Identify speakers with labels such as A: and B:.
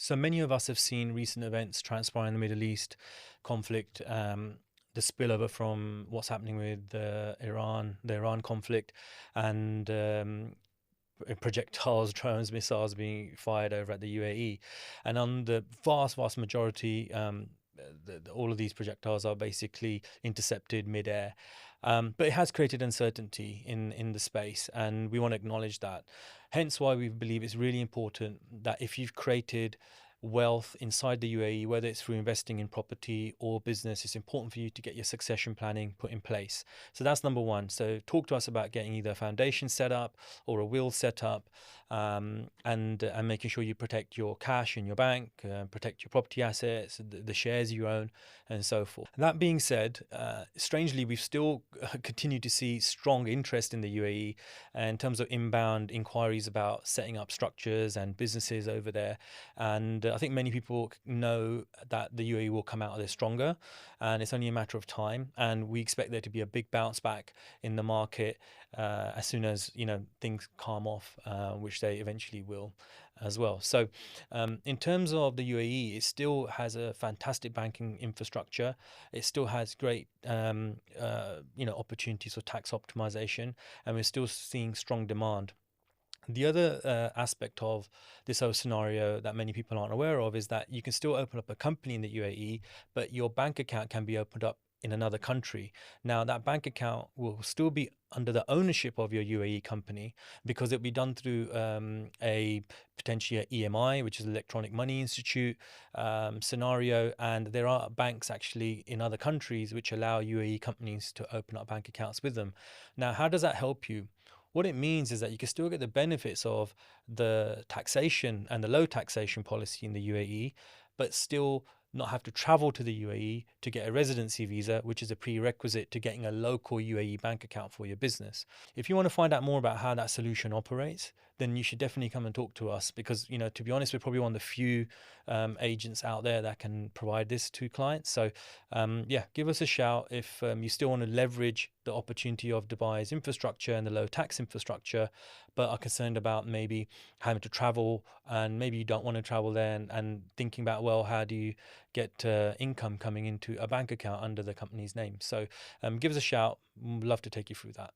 A: So many of us have seen recent events transpire in the Middle East conflict, the spillover from what's happening with Iran, the Iran conflict, and projectiles, drones, missiles being fired over at the UAE. And on the vast majority, all of these projectiles are basically intercepted mid-air. But it has created uncertainty in the space, and we want to acknowledge that. Hence why we believe it's really important that if you've created wealth inside the UAE, whether it's through investing in property or business, it's important for you to get your succession planning put in place. So that's number one. So talk to us about getting either a foundation set up or a will set up, and making sure you protect your cash in your bank, protect your property assets, the shares you own, and so forth. That being said, strangely, we've still continued to see strong interest in the UAE in terms of inbound inquiries about setting up structures and businesses over there. And I think many people know that the UAE will come out of this stronger, and it's only a matter of time. And we expect there to be a big bounce back in the market as soon as things calm off, which they eventually will as well. So, in terms of the UAE, it still has a fantastic banking infrastructure. It still has great opportunities for tax optimization, and we're still seeing strong demand. The other aspect of this whole scenario that many people aren't aware of is that you can still open up a company in the UAE, but your bank account can be opened up in another country. Now, that bank account will still be under the ownership of your UAE company, because it'll be done through a potentially an EMI, which is Electronic Money Institute scenario. And there are banks actually in other countries which allow UAE companies to open up bank accounts with them. Now, how does that help you? What it means is that you can still get the benefits of the taxation and the low taxation policy in the UAE, but still not have to travel to the UAE to get a residency visa, which is a prerequisite to getting a local UAE bank account for your business. If you want to find out more about how that solution operates, then you should definitely come and talk to us, because, to be honest, we're probably one of the few agents out there that can provide this to clients. So, yeah, give us a shout if you still want to leverage the opportunity of Dubai's infrastructure and the low tax infrastructure, but are concerned about maybe having to travel, and maybe you don't want to travel there, and thinking about, well, how do you get income coming into a bank account under the company's name? So give us a shout. We'd love to take you through that.